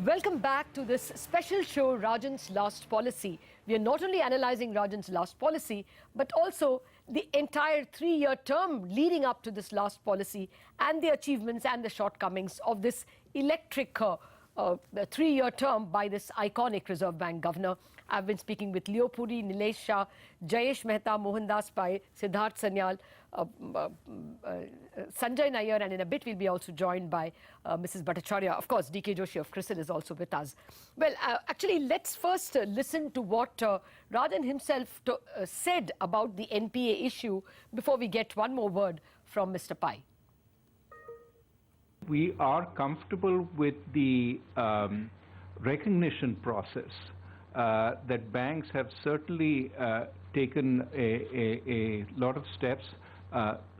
Welcome back to this special show, Rajan's Last Policy. We are not only analyzing Rajan's last policy, but also the entire 3-year term leading up to this last policy and the achievements and the shortcomings of this electric 3-year term by this iconic Reserve Bank governor. I've been speaking with Leo Puri, Nilesh Shah, Jayesh Mehta, Mohandas Pai, Siddharth Sanyal, Sanjay Nair, and in a bit we'll be also joined by Mrs. Bhattacharya. Of course, DK Joshi of CRISIL is also with us. Well, actually, let's first listen to what Rajan himself said about the NPA issue before we get one more word from Mr. Pai. We are comfortable with the recognition process that banks have certainly taken a lot of steps.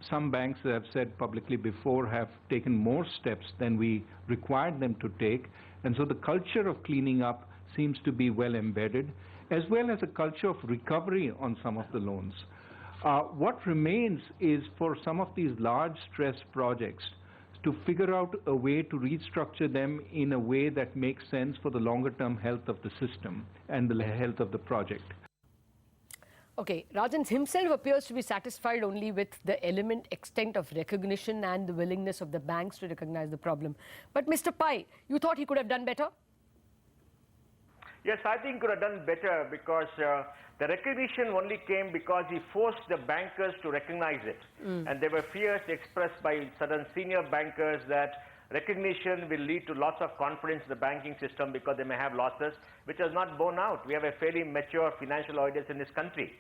Some banks, as I've said publicly before, have taken more steps than we required them to take. And so the culture of cleaning up seems to be well embedded, as well as a culture of recovery on some of the loans. What remains is for some of these large stress projects to figure out a way to restructure them in a way that makes sense for the longer-term health of the system and the health of the project. Okay, Rajan himself appears to be satisfied only with the extent of recognition and the willingness of the banks to recognize the problem. But Mr. Pai, you thought he could have done better? Yes, I think he could have done better because the recognition only came because he forced the bankers to recognize it. And there were fears expressed by certain senior bankers that recognition will lead to lots of confidence in the banking system because they may have losses, which has not borne out. We have a fairly mature financial auditors in this country.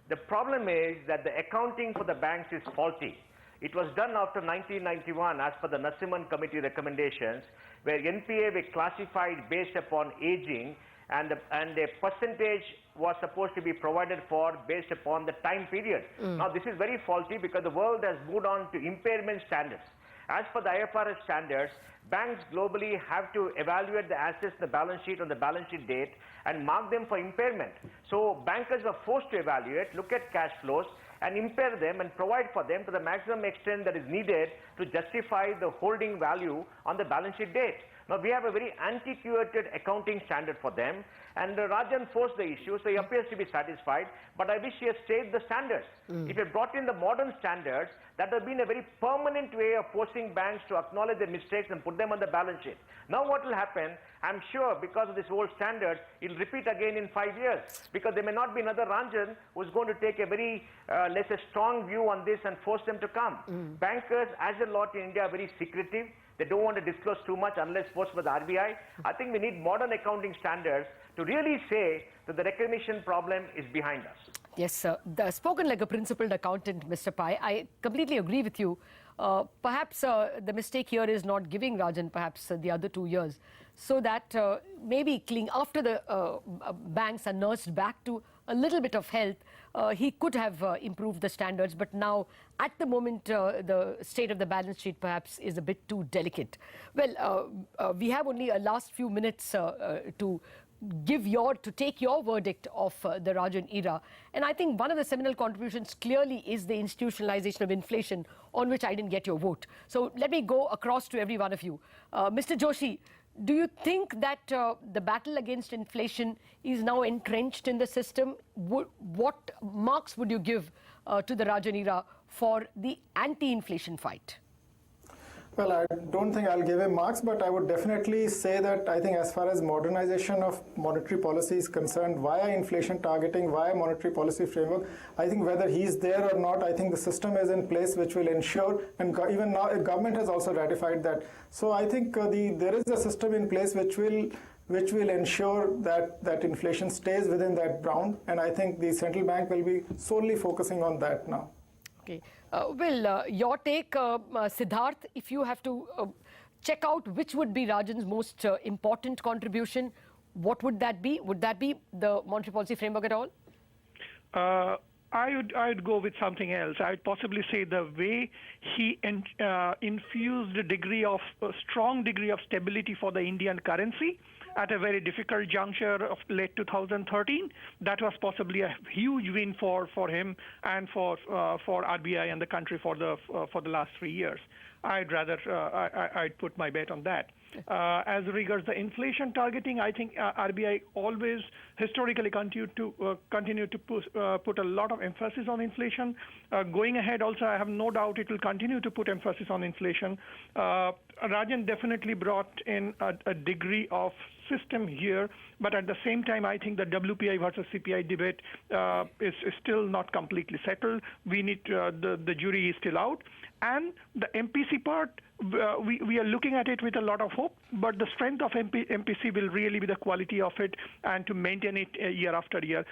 The problem is that the accounting for the banks is faulty. It was done after 1991 as per the Narasimhan Committee recommendations, where NPA were classified based upon aging, and a percentage was supposed to be provided for based upon the time period. Now, this is very faulty because the world has moved on to impairment standards. As for the IFRS standards, banks globally have to evaluate the assets in the balance sheet on the balance sheet date and mark them for impairment. So bankers are forced to evaluate, look at cash flows, and impair them and provide for them to the maximum extent that is needed to justify the holding value on the balance sheet date. Now, we have a very antiquated accounting standard for them, and Rajan forced the issue, so he appears to be satisfied, but I wish he had stayed the standards. If he had brought in the modern standards, that would have been a very permanent way of forcing banks to acknowledge their mistakes and put them on the balance sheet. Now what will happen, I'm sure because of this old standard, he'll repeat again in 5 years, because there may not be another Rajan who's going to take a very, let's say, strong view on this and force them to come. Bankers, as a lot in India, are very secretive. They don't want to disclose too much unless forced by the RBI. I think we need modern accounting standards to really say that the recognition problem is behind us. Yes, sir. Spoken like a principled accountant, Mr. Pai. I completely agree with you. Perhaps the mistake here is not giving Rajan perhaps the other 2 years, so that maybe after the banks are nursed back to a little bit of health, he could have improved the standards. But now, at the moment, the state of the balance sheet perhaps is a bit too delicate. Well, we have only a last few minutes to take your verdict of the Rajan era. And I think one of the seminal contributions clearly is the institutionalization of inflation, on which I didn't get your vote. So let me go across to every one of you. Mr. Joshi, do you think that the battle against inflation is now entrenched in the system? What marks would you give to the Rajan era for the anti-inflation fight? Well, I don't think I'll give him marks, but I would definitely say that I think as far as modernization of monetary policy is concerned, via inflation targeting, via monetary policy framework, I think whether he's there or not, I think the system is in place which will ensure, and even now government has also ratified that. So I think there is a system in place which will ensure that inflation stays within that bound, and I think the central bank will be solely focusing on that now. Okay. Your take, Siddharth, if you have to check out which would be Rajan's most important contribution, what would that be? Would that be the monetary policy framework at all? I would go with something else. I would possibly say the way he infused a strong degree of stability for the Indian currency at a very difficult juncture of late 2013. That was possibly a huge win for him and for RBI and the country for the last 3 years. I'd put my bet on that. As regards the inflation targeting, I think RBI always historically continue to put a lot of emphasis on inflation. Going ahead, also, I have no doubt it will continue to put emphasis on inflation. Rajan definitely brought in a degree of system here, but at the same time, I think the WPI versus CPI debate is still not completely settled. We need the jury is still out, and the MPC part, we are looking at it with a lot of hope. But the strength of MPC will really be the quality of it, and to maintain it year after year.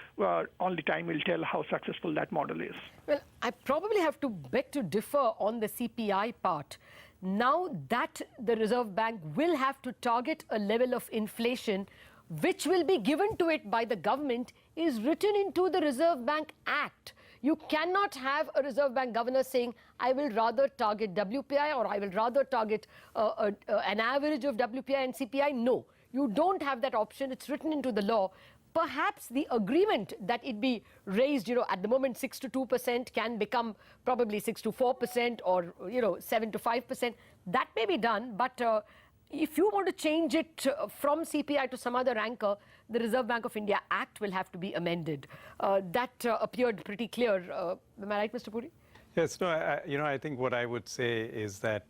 Only time will tell how successful that model is. Well, I probably have to beg to differ on the CPI part. Now that the Reserve Bank will have to target a level of inflation which will be given to it by the government is written into the Reserve Bank Act. You cannot have a Reserve Bank governor saying, I will rather target WPI or I will rather target an average of WPI and CPI. No, you don't have that option. It's written into the law. Perhaps the agreement that it be raised, at the moment 6 to 2% can become probably 6 to 4% or, 7 to 5%. That may be done, but if you want to change it from CPI to some other anchor, the Reserve Bank of India Act will have to be amended. That appeared pretty clear. Am I right, Mr. Puri? Yes, no, I think what I would say is that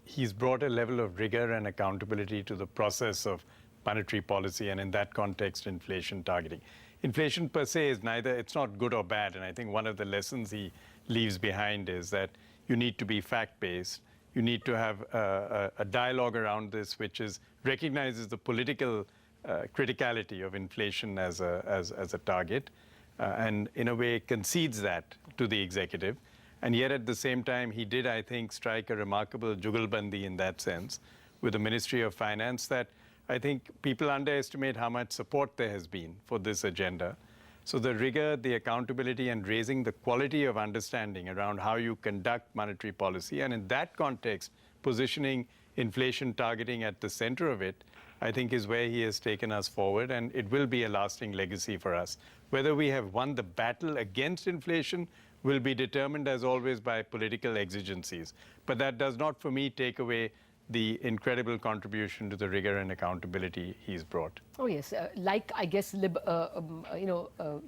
he's brought a level of rigor and accountability to the process of monetary policy, and in that context, inflation targeting. Inflation per se is neither, it's not good or bad, and I think one of the lessons he leaves behind is that you need to be fact-based. You need to have a dialogue around this which recognizes the political criticality of inflation as a target, and in a way concedes that to the executive. And yet at the same time, he did, I think, strike a remarkable jugalbandi in that sense with the Ministry of Finance that I think people underestimate how much support there has been for this agenda. So the rigor, the accountability, and raising the quality of understanding around how you conduct monetary policy, and in that context, positioning inflation targeting at the center of it, I think is where he has taken us forward, and it will be a lasting legacy for us. Whether we have won the battle against inflation will be determined, as always, by political exigencies. But that does not, for me, take away the incredible contribution to the rigor and accountability he's brought. Oh yes, like I guess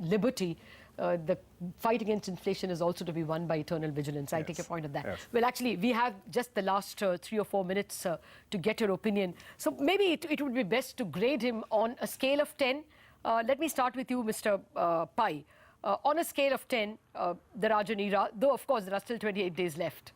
liberty, the fight against inflation is also to be won by eternal vigilance. I take your point on that. Yes. Well, actually, we have just the last 3 or 4 minutes to get your opinion. So maybe it would be best to grade him on a scale of 10. Let me start with you, Mr. Pai. On a scale of 10, the Rajan era, though of course there are still 28 days left.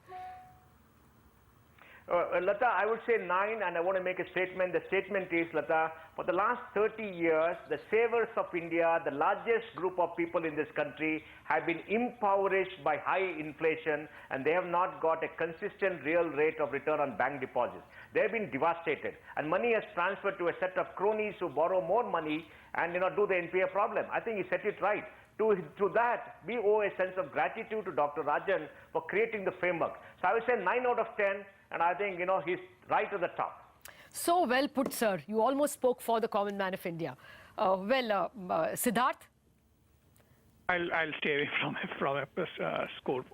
Lata, I would say 9, and I want to make a statement. The statement is, Lata, for the last 30 years, the savers of India, the largest group of people in this country, have been impoverished by high inflation, and they have not got a consistent real rate of return on bank deposits. They have been devastated, and money has transferred to a set of cronies who borrow more money and do the NPA problem. I think he said it right. To that, we owe a sense of gratitude to Dr. Rajan for creating the framework. So I would say 9 out of 10. And I think, he's right at the top. So well put, sir. You almost spoke for the common man of India. Siddharth? I'll stay away from a score.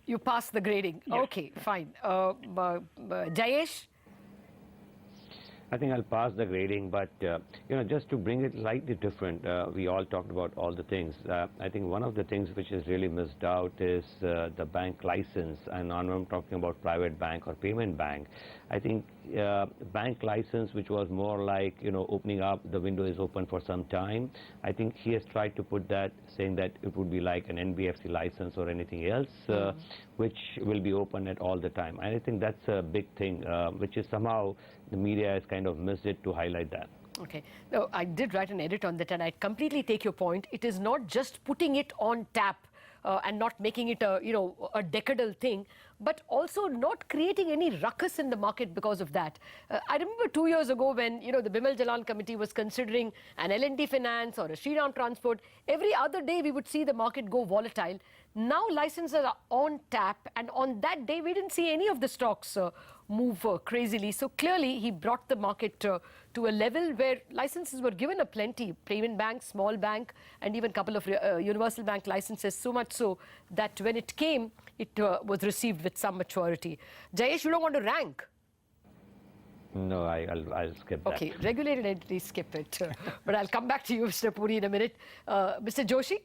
You passed the grading. Yes. Okay, fine. Jayesh? I think I'll pass the grading, but just to bring it slightly different, we all talked about all the things. I think one of the things which is really missed out is the bank license, and when I'm talking about private bank or payment bank, I think bank license, which was more like opening up, the window is open for some time. I think he has tried to put that, saying that it would be like an NBFC license or anything else, which will be open at all the time. And I think that's a big thing, which is somehow the media has kind of missed it to highlight that. Okay. No, I did write an edit on that, and I completely take your point. It is not just putting it on tap and not making it a decadal thing, but also not creating any ruckus in the market because of that. I remember 2 years ago when the Bimal Jalan committee was considering an L&T Finance or a Shriram Transport. Every other day we would see the market go volatile. Now licenses are on tap, and on that day we didn't see any of the stocks move crazily. So clearly he brought the market to a level where licenses were given aplenty, payment bank, small bank, and even a couple of universal bank licenses, so much so that when it came, it was received with some maturity. Jayesh, you don't want to rank? No, I'll skip that. Okay, regulated entities, skip it. But I'll come back to you, Mr. Puri, in a minute. Mr. Joshi?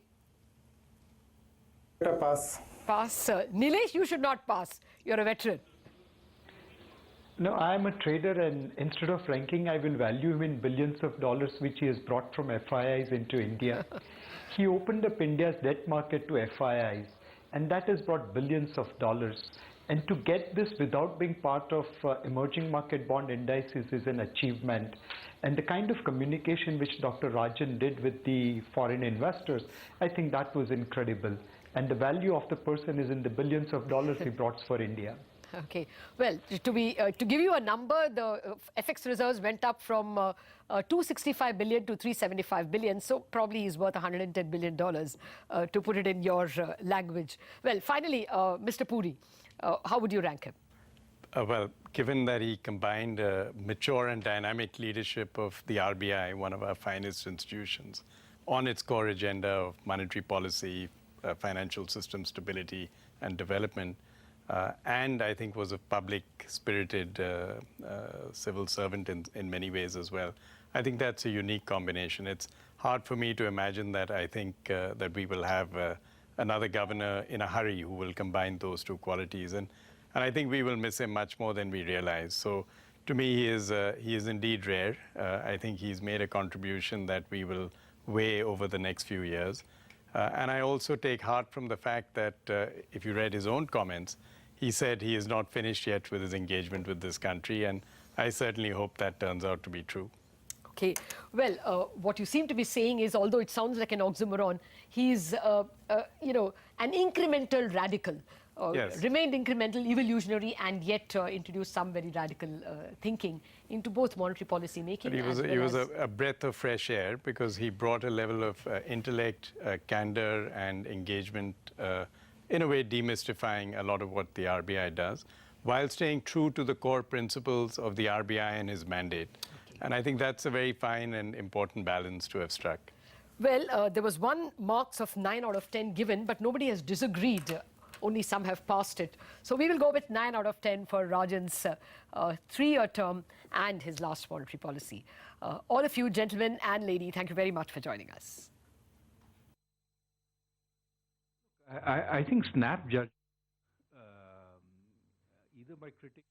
Pass. Pass. Nilesh, you should not pass. You're a veteran. No, I am a trader, and instead of ranking, I will value him in billions of dollars, which he has brought from FIIs into India. He opened up India's debt market to FIIs, and that has brought billions of dollars. And to get this without being part of emerging market bond indices is an achievement. And the kind of communication which Dr. Rajan did with the foreign investors, I think that was incredible. And the value of the person is in the billions of dollars he brought for India. Okay. Well, to give you a number, the FX reserves went up from 265 billion to 375 billion. So probably he's worth $110 billion, to put it in your language. Well, finally, Mr. Puri, how would you rank him? Well, given that he combined mature and dynamic leadership of the RBI, one of our finest institutions, on its core agenda of monetary policy, financial system stability and development, and I think was a public-spirited civil servant in many ways as well. I think that's a unique combination. It's hard for me to imagine that I think that we will have another governor in a hurry who will combine those two qualities. And I think we will miss him much more than we realize. So to me, he is indeed rare. I think he's made a contribution that we will weigh over the next few years. And I also take heart from the fact that if you read his own comments, he said he is not finished yet with his engagement with this country, and I certainly hope that turns out to be true. Okay. Well, what you seem to be saying is, although it sounds like an oxymoron, he's, you know, an incremental radical. Yes. Remained incremental, evolutionary, and yet introduced some very radical thinking into both monetary policy making. But he was a breath of fresh air because he brought a level of intellect, candor, and engagement, in a way demystifying a lot of what the RBI does, while staying true to the core principles of the RBI and his mandate. Okay. And I think that's a very fine and important balance to have struck. Well, there was one marks of 9 out of 10 given, but nobody has disagreed. Only some have passed it. So we will go with 9 out of 10 for Rajan's 3-year term and his last monetary policy. All of you, gentlemen and lady, thank you very much for joining us. I think snap judge either by critics.